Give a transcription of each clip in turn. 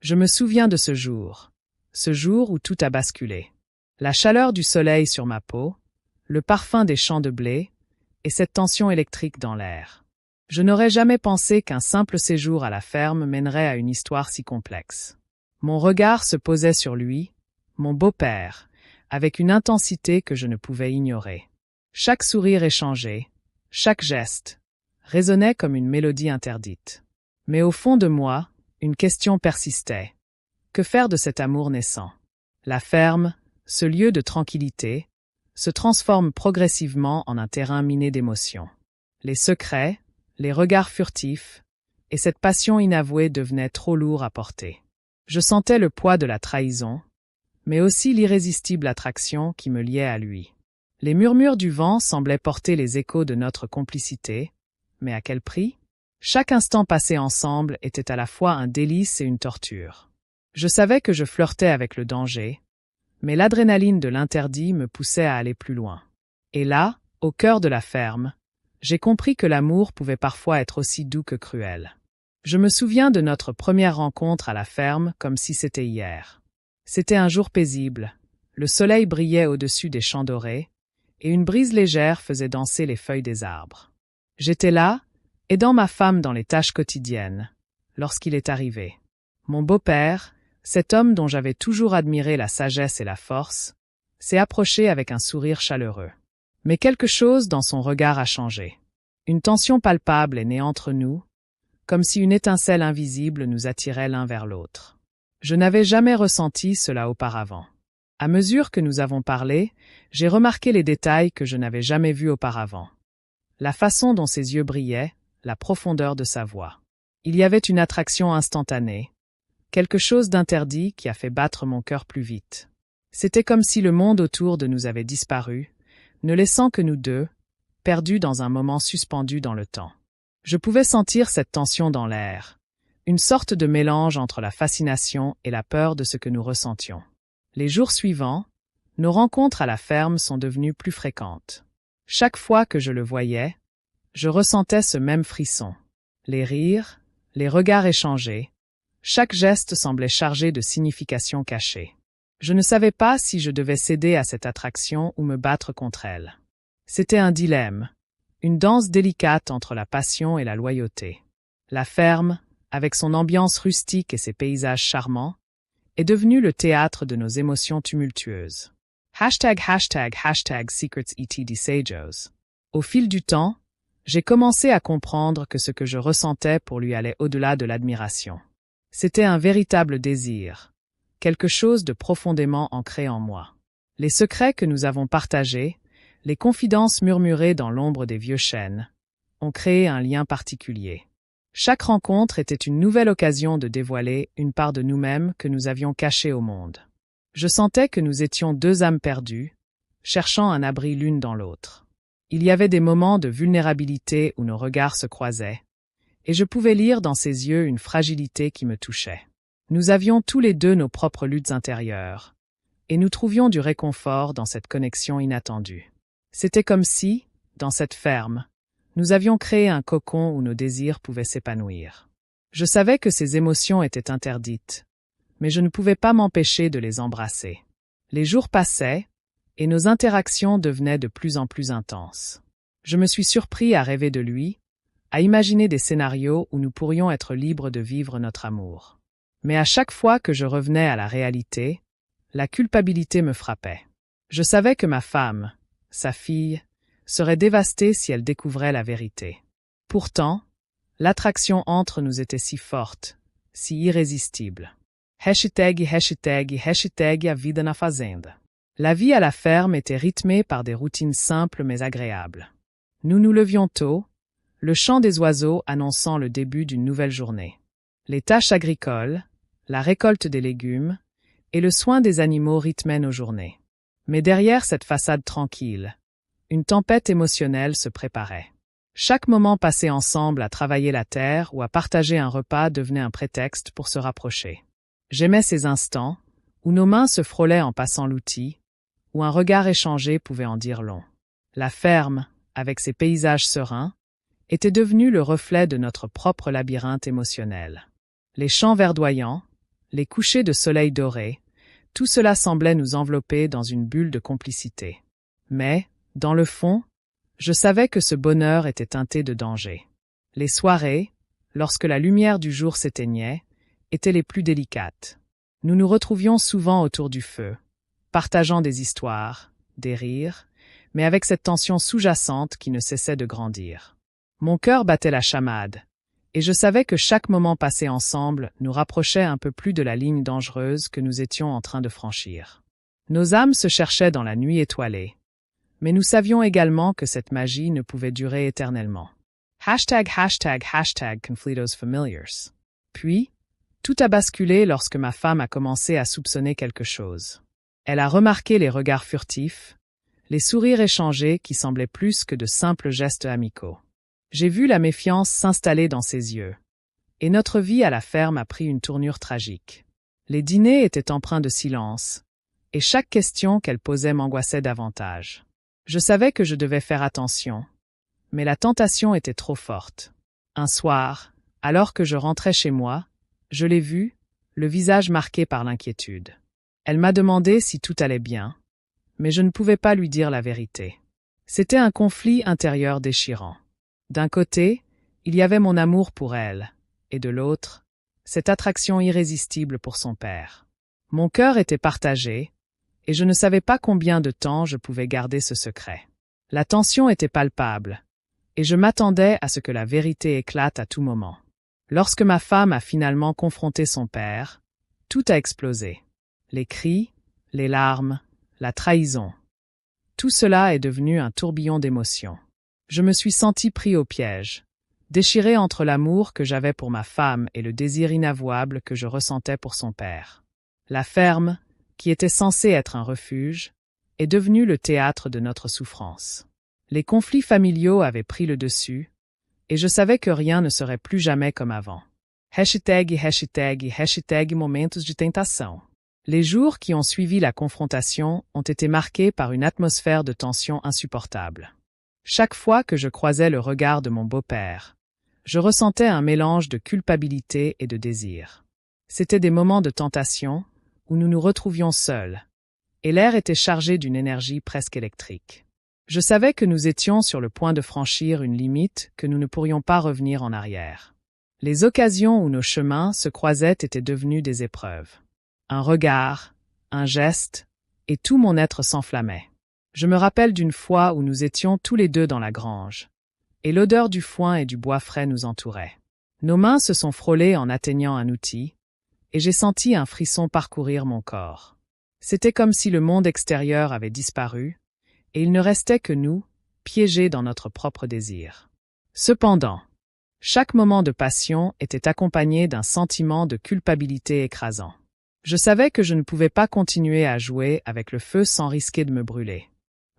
Je me souviens de ce jour où tout a basculé. La chaleur du soleil sur ma peau, le parfum des champs de blé et cette tension électrique dans l'air. Je n'aurais jamais pensé qu'un simple séjour à la ferme mènerait à une histoire si complexe. Mon regard se posait sur lui, mon beau-père, avec une intensité que je ne pouvais ignorer. Chaque sourire échangé, chaque geste, résonnait comme une mélodie interdite. Mais au fond de moi, une question persistait. Que faire de cet amour naissant? La ferme, ce lieu de tranquillité, se transforme progressivement en un terrain miné d'émotions. Les secrets, les regards furtifs, et cette passion inavouée devenaient trop lourds à porter. Je sentais le poids de la trahison, mais aussi l'irrésistible attraction qui me liait à lui. Les murmures du vent semblaient porter les échos de notre complicité, mais à quel prix? Chaque instant passé ensemble était à la fois un délice et une torture. Je savais que je flirtais avec le danger, mais l'adrénaline de l'interdit me poussait à aller plus loin. Et là, au cœur de la ferme, j'ai compris que l'amour pouvait parfois être aussi doux que cruel. Je me souviens de notre première rencontre à la ferme comme si c'était hier. C'était un jour paisible, le soleil brillait au-dessus des champs dorés, et une brise légère faisait danser les feuilles des arbres. J'étais là, aidant ma femme dans les tâches quotidiennes, lorsqu'il est arrivé. Mon beau-père, cet homme dont j'avais toujours admiré la sagesse et la force, s'est approché avec un sourire chaleureux. Mais quelque chose dans son regard a changé. Une tension palpable est née entre nous, comme si une étincelle invisible nous attirait l'un vers l'autre. Je n'avais jamais ressenti cela auparavant. À mesure que nous avons parlé, j'ai remarqué les détails que je n'avais jamais vus auparavant. La façon dont ses yeux brillaient, la profondeur de sa voix. Il y avait une attraction instantanée, quelque chose d'interdit qui a fait battre mon cœur plus vite. C'était comme si le monde autour de nous avait disparu, ne laissant que nous deux, perdus dans un moment suspendu dans le temps. Je pouvais sentir cette tension dans l'air, une sorte de mélange entre la fascination et la peur de ce que nous ressentions. Les jours suivants, nos rencontres à la ferme sont devenues plus fréquentes. Chaque fois que je le voyais, je ressentais ce même frisson. Les rires, les regards échangés, chaque geste semblait chargé de significations cachées. Je ne savais pas si je devais céder à cette attraction ou me battre contre elle. C'était un dilemme, une danse délicate entre la passion et la loyauté. La ferme, avec son ambiance rustique et ses paysages charmants, est devenue le théâtre de nos émotions tumultueuses. #secrets Au fil du temps, j'ai commencé à comprendre que ce que je ressentais pour lui allait au-delà de l'admiration. C'était un véritable désir, quelque chose de profondément ancré en moi. Les secrets que nous avons partagés, les confidences murmurées dans l'ombre des vieux chênes, ont créé un lien particulier. Chaque rencontre était une nouvelle occasion de dévoiler une part de nous-mêmes que nous avions cachée au monde. Je sentais que nous étions deux âmes perdues, cherchant un abri l'une dans l'autre. Il y avait des moments de vulnérabilité où nos regards se croisaient, et je pouvais lire dans ses yeux une fragilité qui me touchait. Nous avions tous les deux nos propres luttes intérieures, et nous trouvions du réconfort dans cette connexion inattendue. C'était comme si, dans cette ferme, nous avions créé un cocon où nos désirs pouvaient s'épanouir. Je savais que ces émotions étaient interdites, mais je ne pouvais pas m'empêcher de les embrasser. Les jours passaient, et nos interactions devenaient de plus en plus intenses. Je me suis surpris à rêver de lui, à imaginer des scénarios où nous pourrions être libres de vivre notre amour. Mais à chaque fois que je revenais à la réalité, la culpabilité me frappait. Je savais que ma femme, sa fille, serait dévastée si elle découvrait la vérité. Pourtant, l'attraction entre nous était si forte, si irrésistible. #a vida na fazenda. La vie à la ferme était rythmée par des routines simples mais agréables. Nous nous levions tôt, le chant des oiseaux annonçant le début d'une nouvelle journée. Les tâches agricoles, la récolte des légumes et le soin des animaux rythmaient nos journées. Mais derrière cette façade tranquille, une tempête émotionnelle se préparait. Chaque moment passé ensemble à travailler la terre ou à partager un repas devenait un prétexte pour se rapprocher. J'aimais ces instants, où nos mains se frôlaient en passant l'outil, où un regard échangé pouvait en dire long. La ferme, avec ses paysages sereins, était devenue le reflet de notre propre labyrinthe émotionnel. Les champs verdoyants, les couchers de soleil dorés, tout cela semblait nous envelopper dans une bulle de complicité. Mais, dans le fond, je savais que ce bonheur était teinté de danger. Les soirées, lorsque la lumière du jour s'éteignait, étaient les plus délicates. Nous nous retrouvions souvent autour du feu, partageant des histoires, des rires, mais avec cette tension sous-jacente qui ne cessait de grandir. Mon cœur battait la chamade, et je savais que chaque moment passé ensemble nous rapprochait un peu plus de la ligne dangereuse que nous étions en train de franchir. Nos âmes se cherchaient dans la nuit étoilée, mais nous savions également que cette magie ne pouvait durer éternellement. #Conflitos Familiars. Puis, tout a basculé lorsque ma femme a commencé à soupçonner quelque chose. Elle a remarqué les regards furtifs, les sourires échangés qui semblaient plus que de simples gestes amicaux. J'ai vu la méfiance s'installer dans ses yeux, et notre vie à la ferme a pris une tournure tragique. Les dîners étaient empreints de silence, et chaque question qu'elle posait m'angoissait davantage. Je savais que je devais faire attention, mais la tentation était trop forte. Un soir, alors que je rentrais chez moi, je l'ai vue, le visage marqué par l'inquiétude. Elle m'a demandé si tout allait bien, mais je ne pouvais pas lui dire la vérité. C'était un conflit intérieur déchirant. D'un côté, il y avait mon amour pour elle, et de l'autre, cette attraction irrésistible pour son père. Mon cœur était partagé, et je ne savais pas combien de temps je pouvais garder ce secret. La tension était palpable, et je m'attendais à ce que la vérité éclate à tout moment. Lorsque ma femme a finalement confronté son père, tout a explosé. Les cris, les larmes, la trahison. Tout cela est devenu un tourbillon d'émotions. Je me suis senti pris au piège, déchiré entre l'amour que j'avais pour ma femme et le désir inavouable que je ressentais pour son père. La ferme, qui était censée être un refuge, est devenue le théâtre de notre souffrance. Les conflits familiaux avaient pris le dessus, et je savais que rien ne serait plus jamais comme avant. Momentos de tentação. Les jours qui ont suivi la confrontation ont été marqués par une atmosphère de tension insupportable. Chaque fois que je croisais le regard de mon beau-père, je ressentais un mélange de culpabilité et de désir. C'étaient des moments de tentation où nous nous retrouvions seuls, et l'air était chargé d'une énergie presque électrique. Je savais que nous étions sur le point de franchir une limite que nous ne pourrions pas revenir en arrière. Les occasions où nos chemins se croisaient étaient devenues des épreuves. Un regard, un geste, et tout mon être s'enflammait. Je me rappelle d'une fois où nous étions tous les deux dans la grange, et l'odeur du foin et du bois frais nous entourait. Nos mains se sont frôlées en atteignant un outil, et j'ai senti un frisson parcourir mon corps. C'était comme si le monde extérieur avait disparu, et il ne restait que nous, piégés dans notre propre désir. Cependant, chaque moment de passion était accompagné d'un sentiment de culpabilité écrasant. Je savais que je ne pouvais pas continuer à jouer avec le feu sans risquer de me brûler.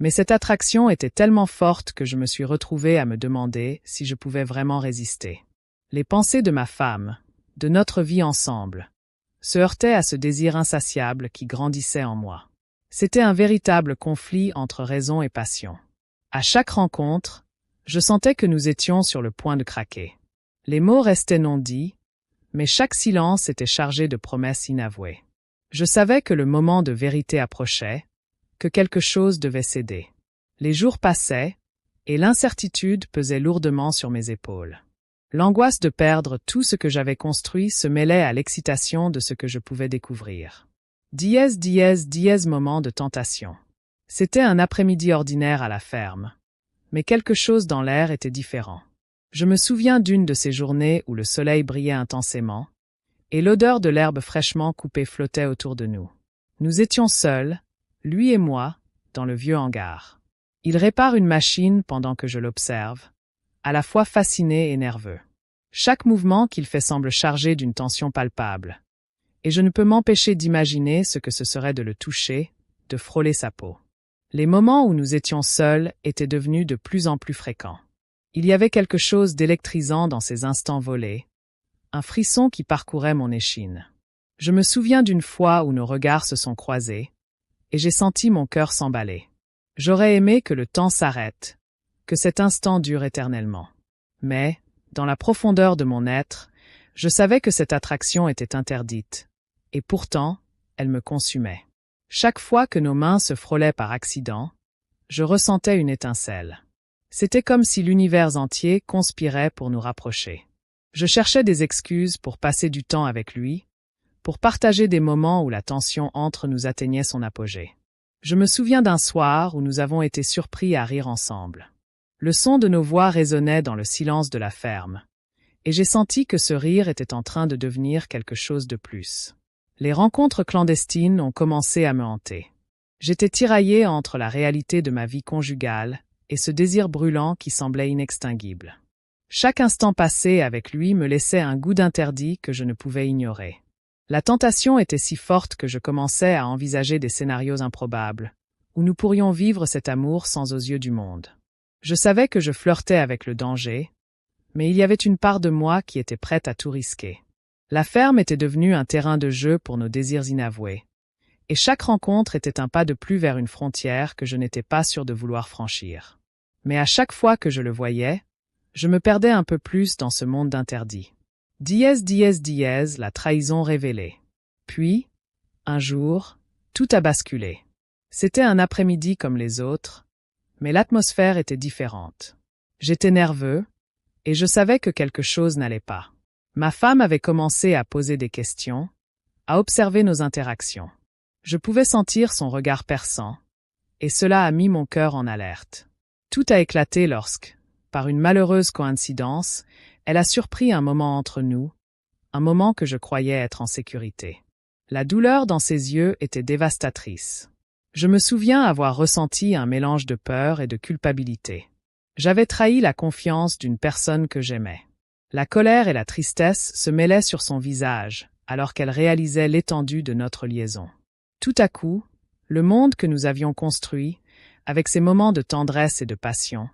Mais cette attraction était tellement forte que je me suis retrouvé à me demander si je pouvais vraiment résister. Les pensées de ma femme, de notre vie ensemble, se heurtaient à ce désir insatiable qui grandissait en moi. C'était un véritable conflit entre raison et passion. À chaque rencontre, je sentais que nous étions sur le point de craquer. Les mots restaient non dits, mais chaque silence était chargé de promesses inavouées. Je savais que le moment de vérité approchait, que quelque chose devait céder. Les jours passaient, et l'incertitude pesait lourdement sur mes épaules. L'angoisse de perdre tout ce que j'avais construit se mêlait à l'excitation de ce que je pouvais découvrir. Moment de tentation. C'était un après-midi ordinaire à la ferme, mais quelque chose dans l'air était différent. Je me souviens d'une de ces journées où le soleil brillait intensément, et l'odeur de l'herbe fraîchement coupée flottait autour de nous. Nous étions seuls, lui et moi, dans le vieux hangar. Il répare une machine pendant que je l'observe, à la fois fasciné et nerveux. Chaque mouvement qu'il fait semble chargé d'une tension palpable, et je ne peux m'empêcher d'imaginer ce que ce serait de le toucher, de frôler sa peau. Les moments où nous étions seuls étaient devenus de plus en plus fréquents. Il y avait quelque chose d'électrisant dans ces instants volés, un frisson qui parcourait mon échine. Je me souviens d'une fois où nos regards se sont croisés, et j'ai senti mon cœur s'emballer. J'aurais aimé que le temps s'arrête, que cet instant dure éternellement. Mais, dans la profondeur de mon être, je savais que cette attraction était interdite, Et pourtant, elle me consumait. Chaque fois que nos mains se frôlaient par accident, je ressentais une étincelle. C'était comme si l'univers entier conspirait pour nous rapprocher. Je cherchais des excuses pour passer du temps avec lui, pour partager des moments où la tension entre nous atteignait son apogée. Je me souviens d'un soir où nous avons été surpris à rire ensemble. Le son de nos voix résonnait dans le silence de la ferme, et j'ai senti que ce rire était en train de devenir quelque chose de plus. Les rencontres clandestines ont commencé à me hanter. J'étais tiraillée entre la réalité de ma vie conjugale et ce désir brûlant qui semblait inextinguible. Chaque instant passé avec lui me laissait un goût d'interdit que je ne pouvais ignorer. La tentation était si forte que je commençais à envisager des scénarios improbables, où nous pourrions vivre cet amour sans aux yeux du monde. Je savais que je flirtais avec le danger, mais il y avait une part de moi qui était prête à tout risquer. La ferme était devenue un terrain de jeu pour nos désirs inavoués, et chaque rencontre était un pas de plus vers une frontière que je n'étais pas sûr de vouloir franchir. Mais à chaque fois que je le voyais, je me perdais un peu plus dans ce monde d'interdits. La trahison révélée. Puis, un jour, tout a basculé. C'était un après-midi comme les autres, mais l'atmosphère était différente. J'étais nerveux, et je savais que quelque chose n'allait pas. Ma femme avait commencé à poser des questions, à observer nos interactions. Je pouvais sentir son regard perçant, et cela a mis mon cœur en alerte. Tout a éclaté lorsque, par une malheureuse coïncidence, elle a surpris un moment entre nous, un moment que je croyais être en sécurité. La douleur dans ses yeux était dévastatrice. Je me souviens avoir ressenti un mélange de peur et de culpabilité. J'avais trahi la confiance d'une personne que j'aimais. La colère et la tristesse se mêlaient sur son visage, alors qu'elle réalisait l'étendue de notre liaison. Tout à coup, le monde que nous avions construit, avec ses moments de tendresse et de passion,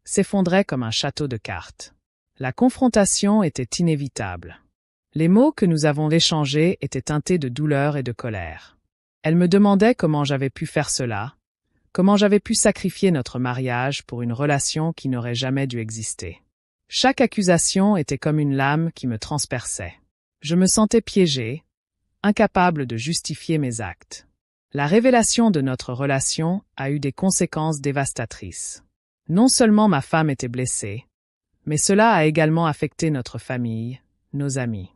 s'effondrait comme un château de cartes. La confrontation était inévitable. Les mots que nous avons échangés étaient teintés de douleur et de colère. Elle me demandait comment j'avais pu faire cela, comment j'avais pu sacrifier notre mariage pour une relation qui n'aurait jamais dû exister. Chaque accusation était comme une lame qui me transperçait. Je me sentais piégée, incapable de justifier mes actes. La révélation de notre relation a eu des conséquences dévastatrices. Non seulement ma femme était blessée, mais cela a également affecté notre famille, nos amis.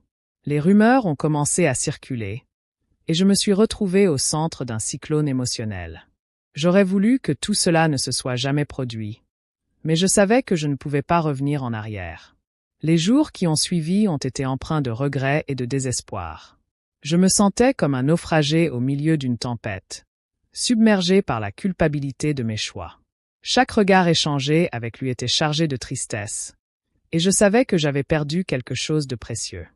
Les rumeurs ont commencé à circuler, et je me suis retrouvée au centre d'un cyclone émotionnel. J'aurais voulu que tout cela ne se soit jamais produit, mais je savais que je ne pouvais pas revenir en arrière. Les jours qui ont suivi ont été empreints de regrets et de désespoir. Je me sentais comme un naufragé au milieu d'une tempête, submergé par la culpabilité de mes choix. Chaque regard échangé avec lui était chargé de tristesse, et je savais que j'avais perdu quelque chose de précieux.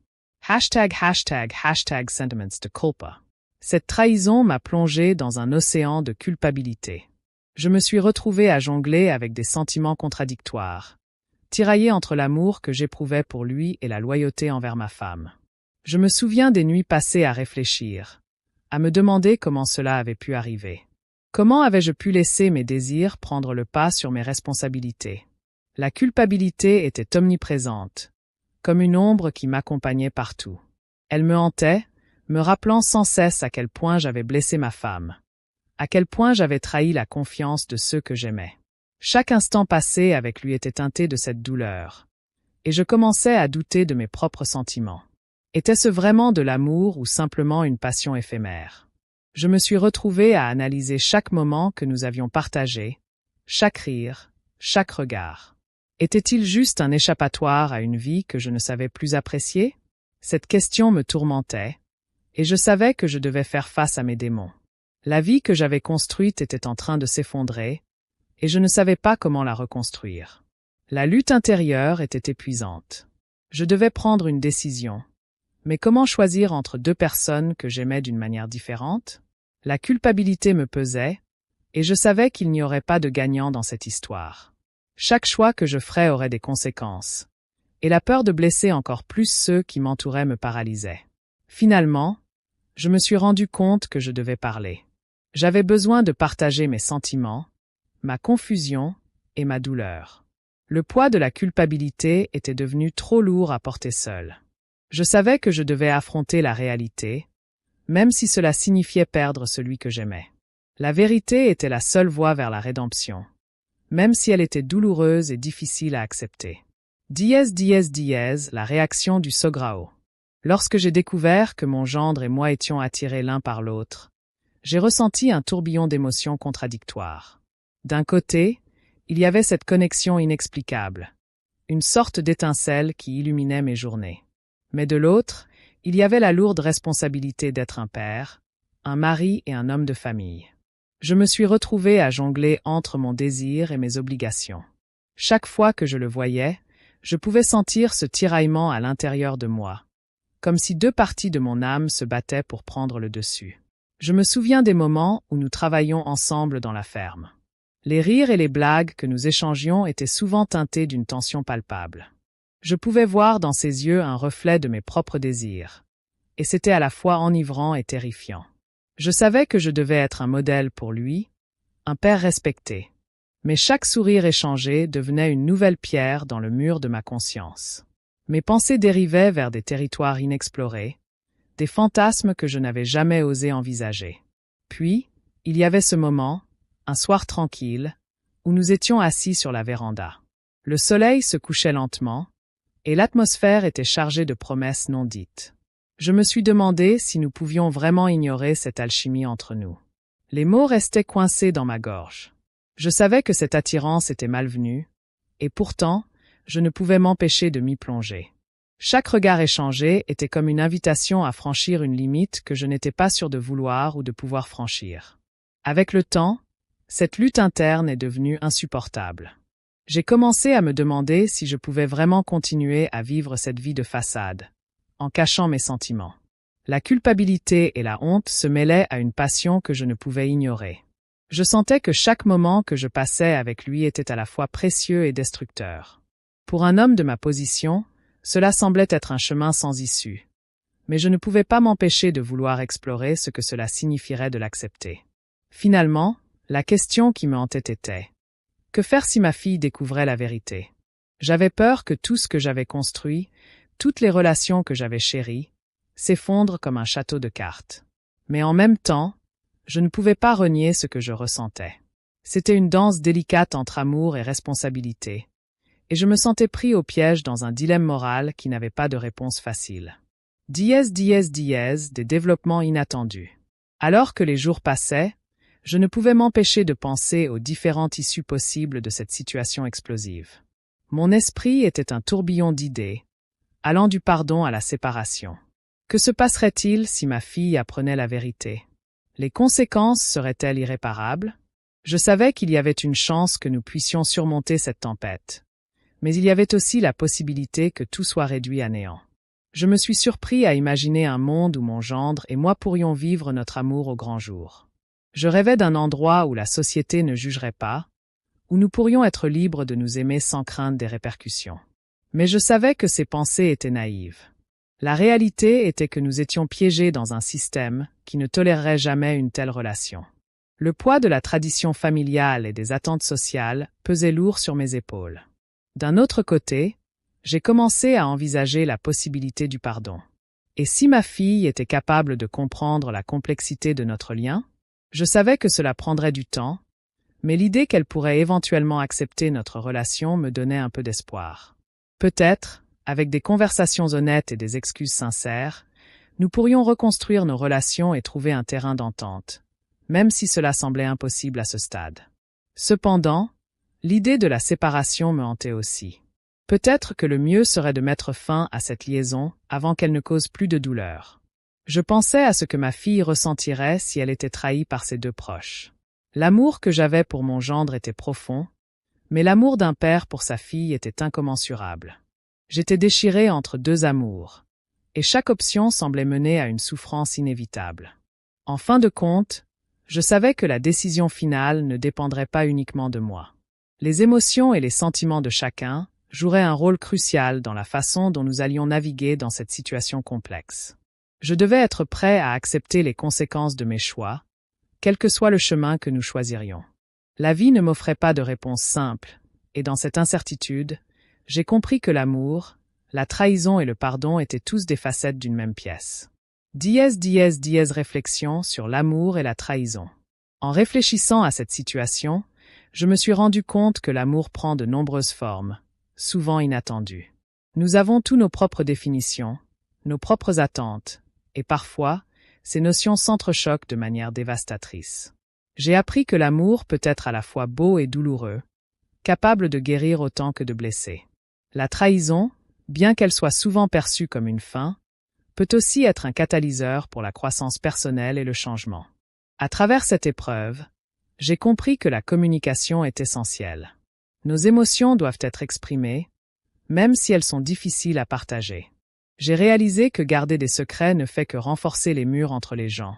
#sentiments de culpa. Cette trahison m'a plongé dans un océan de culpabilité. Je me suis retrouvé à jongler avec des sentiments contradictoires, tiraillé entre l'amour que j'éprouvais pour lui et la loyauté envers ma femme. Je me souviens des nuits passées à réfléchir, à me demander comment cela avait pu arriver. Comment avais-je pu laisser mes désirs prendre le pas sur mes responsabilités? La culpabilité était omniprésente, comme une ombre qui m'accompagnait partout. Elle me hantait, me rappelant sans cesse à quel point j'avais blessé ma femme, à quel point j'avais trahi la confiance de ceux que j'aimais. Chaque instant passé avec lui était teinté de cette douleur, et je commençais à douter de mes propres sentiments. Était-ce vraiment de l'amour ou simplement une passion éphémère? Je me suis retrouvée à analyser chaque moment que nous avions partagé, chaque rire, chaque regard. Était-il juste un échappatoire à une vie que je ne savais plus apprécier? Cette question me tourmentait, et je savais que je devais faire face à mes démons. La vie que j'avais construite était en train de s'effondrer, et je ne savais pas comment la reconstruire. La lutte intérieure était épuisante. Je devais prendre une décision. Mais comment choisir entre deux personnes que j'aimais d'une manière différente? La culpabilité me pesait, et je savais qu'il n'y aurait pas de gagnant dans cette histoire. Chaque choix que je ferais aurait des conséquences, et la peur de blesser encore plus ceux qui m'entouraient me paralysait. Finalement, je me suis rendu compte que je devais parler. J'avais besoin de partager mes sentiments, ma confusion et ma douleur. Le poids de la culpabilité était devenu trop lourd à porter seul. Je savais que je devais affronter la réalité, même si cela signifiait perdre celui que j'aimais. La vérité était la seule voie vers la rédemption, même si elle était douloureuse et difficile à accepter. La réaction du Sograo. Lorsque j'ai découvert que mon gendre et moi étions attirés l'un par l'autre, j'ai ressenti un tourbillon d'émotions contradictoires. D'un côté, il y avait cette connexion inexplicable, une sorte d'étincelle qui illuminait mes journées. Mais de l'autre, il y avait la lourde responsabilité d'être un père, un mari et un homme de famille. Je me suis retrouvé à jongler entre mon désir et mes obligations. Chaque fois que je le voyais, je pouvais sentir ce tiraillement à l'intérieur de moi, comme si deux parties de mon âme se battaient pour prendre le dessus. Je me souviens des moments où nous travaillions ensemble dans la ferme. Les rires et les blagues que nous échangions étaient souvent teintés d'une tension palpable. Je pouvais voir dans ses yeux un reflet de mes propres désirs, et c'était à la fois enivrant et terrifiant. Je savais que je devais être un modèle pour lui, un père respecté, mais chaque sourire échangé devenait une nouvelle pierre dans le mur de ma conscience. Mes pensées dérivaient vers des territoires inexplorés, des fantasmes que je n'avais jamais osé envisager. Puis, il y avait ce moment, un soir tranquille, où nous étions assis sur la véranda. Le soleil se couchait lentement, et l'atmosphère était chargée de promesses non dites. Je me suis demandé si nous pouvions vraiment ignorer cette alchimie entre nous. Les mots restaient coincés dans ma gorge. Je savais que cette attirance était malvenue, et pourtant, je ne pouvais m'empêcher de m'y plonger. Chaque regard échangé était comme une invitation à franchir une limite que je n'étais pas sûr de vouloir ou de pouvoir franchir. Avec le temps, cette lutte interne est devenue insupportable. J'ai commencé à me demander si je pouvais vraiment continuer à vivre cette vie de façade, en cachant mes sentiments. La culpabilité et la honte se mêlaient à une passion que je ne pouvais ignorer. Je sentais que chaque moment que je passais avec lui était à la fois précieux et destructeur. Pour un homme de ma position, cela semblait être un chemin sans issue. Mais je ne pouvais pas m'empêcher de vouloir explorer ce que cela signifierait de l'accepter. Finalement, la question qui me hantait était: que faire si ma fille découvrait la vérité? J'avais peur que tout ce que j'avais construit, toutes les relations que j'avais chéries, s'effondrent comme un château de cartes. Mais en même temps, je ne pouvais pas renier ce que je ressentais. C'était une danse délicate entre amour et responsabilité, et je me sentais pris au piège dans un dilemme moral qui n'avait pas de réponse facile. Des développements inattendus. Alors que les jours passaient, je ne pouvais m'empêcher de penser aux différentes issues possibles de cette situation explosive. Mon esprit était un tourbillon d'idées, allant du pardon à la séparation. Que se passerait-il si ma fille apprenait la vérité? Les conséquences seraient-elles irréparables? Je savais qu'il y avait une chance que nous puissions surmonter cette tempête, mais il y avait aussi la possibilité que tout soit réduit à néant. Je me suis surpris à imaginer un monde où mon gendre et moi pourrions vivre notre amour au grand jour. Je rêvais d'un endroit où la société ne jugerait pas, où nous pourrions être libres de nous aimer sans crainte des répercussions. Mais je savais que ces pensées étaient naïves. La réalité était que nous étions piégés dans un système qui ne tolérerait jamais une telle relation. Le poids de la tradition familiale et des attentes sociales pesait lourd sur mes épaules. D'un autre côté, j'ai commencé à envisager la possibilité du pardon. Et si ma fille était capable de comprendre la complexité de notre lien? Je savais que cela prendrait du temps, mais l'idée qu'elle pourrait éventuellement accepter notre relation me donnait un peu d'espoir. Peut-être, avec des conversations honnêtes et des excuses sincères, nous pourrions reconstruire nos relations et trouver un terrain d'entente, même si cela semblait impossible à ce stade. Cependant, l'idée de la séparation me hantait aussi. Peut-être que le mieux serait de mettre fin à cette liaison avant qu'elle ne cause plus de douleur. Je pensais à ce que ma fille ressentirait si elle était trahie par ses deux proches. L'amour que j'avais pour mon gendre était profond, mais l'amour d'un père pour sa fille était incommensurable. J'étais déchiré entre deux amours, et chaque option semblait mener à une souffrance inévitable. En fin de compte, je savais que la décision finale ne dépendrait pas uniquement de moi. Les émotions et les sentiments de chacun joueraient un rôle crucial dans la façon dont nous allions naviguer dans cette situation complexe. Je devais être prêt à accepter les conséquences de mes choix, quel que soit le chemin que nous choisirions. La vie ne m'offrait pas de réponse simple, et dans cette incertitude, j'ai compris que l'amour, la trahison et le pardon étaient tous des facettes d'une même pièce. Réflexion sur l'amour et la trahison. En réfléchissant à cette situation, je me suis rendu compte que l'amour prend de nombreuses formes, souvent inattendues. Nous avons tous nos propres définitions, nos propres attentes, et parfois, ces notions s'entrechoquent de manière dévastatrice. J'ai appris que l'amour peut être à la fois beau et douloureux, capable de guérir autant que de blesser. La trahison, bien qu'elle soit souvent perçue comme une fin, peut aussi être un catalyseur pour la croissance personnelle et le changement. À travers cette épreuve, j'ai compris que la communication est essentielle. Nos émotions doivent être exprimées, même si elles sont difficiles à partager. J'ai réalisé que garder des secrets ne fait que renforcer les murs entre les gens.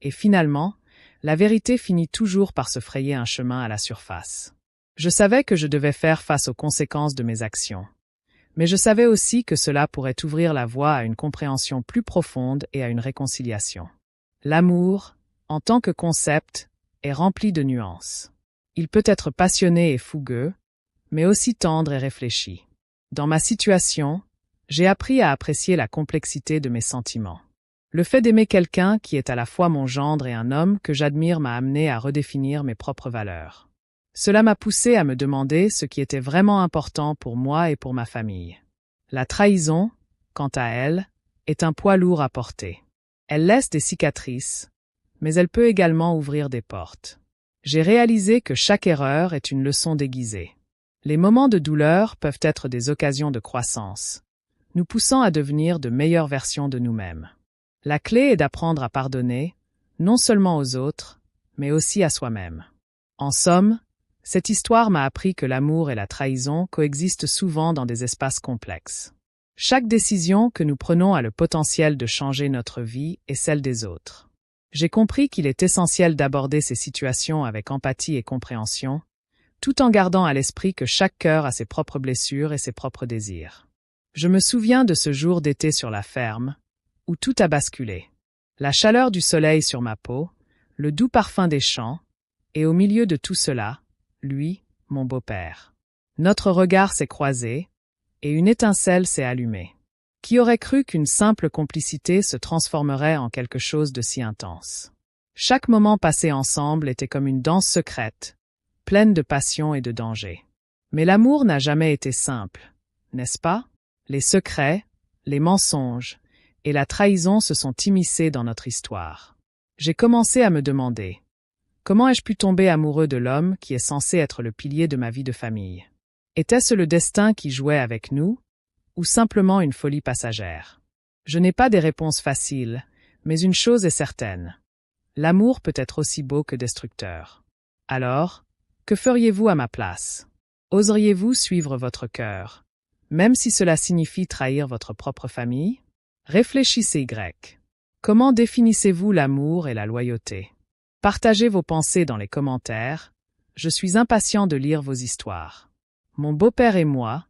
Et finalement, la vérité finit toujours par se frayer un chemin à la surface. Je savais que je devais faire face aux conséquences de mes actions. Mais je savais aussi que cela pourrait ouvrir la voie à une compréhension plus profonde et à une réconciliation. L'amour, en tant que concept, est rempli de nuances. Il peut être passionné et fougueux, mais aussi tendre et réfléchi. Dans ma situation, j'ai appris à apprécier la complexité de mes sentiments. Le fait d'aimer quelqu'un qui est à la fois mon gendre et un homme que j'admire m'a amené à redéfinir mes propres valeurs. Cela m'a poussé à me demander ce qui était vraiment important pour moi et pour ma famille. La trahison, quant à elle, est un poids lourd à porter. Elle laisse des cicatrices, mais elle peut également ouvrir des portes. J'ai réalisé que chaque erreur est une leçon déguisée. Les moments de douleur peuvent être des occasions de croissance, nous poussant à devenir de meilleures versions de nous-mêmes. La clé est d'apprendre à pardonner, non seulement aux autres, mais aussi à soi-même. En somme, cette histoire m'a appris que l'amour et la trahison coexistent souvent dans des espaces complexes. Chaque décision que nous prenons a le potentiel de changer notre vie et celle des autres. J'ai compris qu'il est essentiel d'aborder ces situations avec empathie et compréhension, tout en gardant à l'esprit que chaque cœur a ses propres blessures et ses propres désirs. Je me souviens de ce jour d'été sur la ferme, où tout a basculé. La chaleur du soleil sur ma peau, le doux parfum des champs, et au milieu de tout cela, lui, mon beau-père. Notre regard s'est croisé, et une étincelle s'est allumée. Qui aurait cru qu'une simple complicité se transformerait en quelque chose de si intense? Chaque moment passé ensemble était comme une danse secrète, pleine de passion et de danger. Mais l'amour n'a jamais été simple, n'est-ce pas? Les secrets, les mensonges et la trahison se sont immiscés dans notre histoire. J'ai commencé à me demander, comment ai-je pu tomber amoureux de l'homme qui est censé être le pilier de ma vie de famille? Était-ce le destin qui jouait avec nous, ou simplement une folie passagère? Je n'ai pas des réponses faciles, mais une chose est certaine. L'amour peut être aussi beau que destructeur. Alors, que feriez-vous à ma place? Oseriez-vous suivre votre cœur, même si cela signifie trahir votre propre famille? Réfléchissez Y. Comment définissez-vous l'amour et la loyauté? Partagez vos pensées dans les commentaires. Je suis impatient de lire vos histoires. Mon beau-père et moi,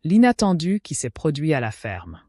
l'inattendu qui s'est produit à la ferme.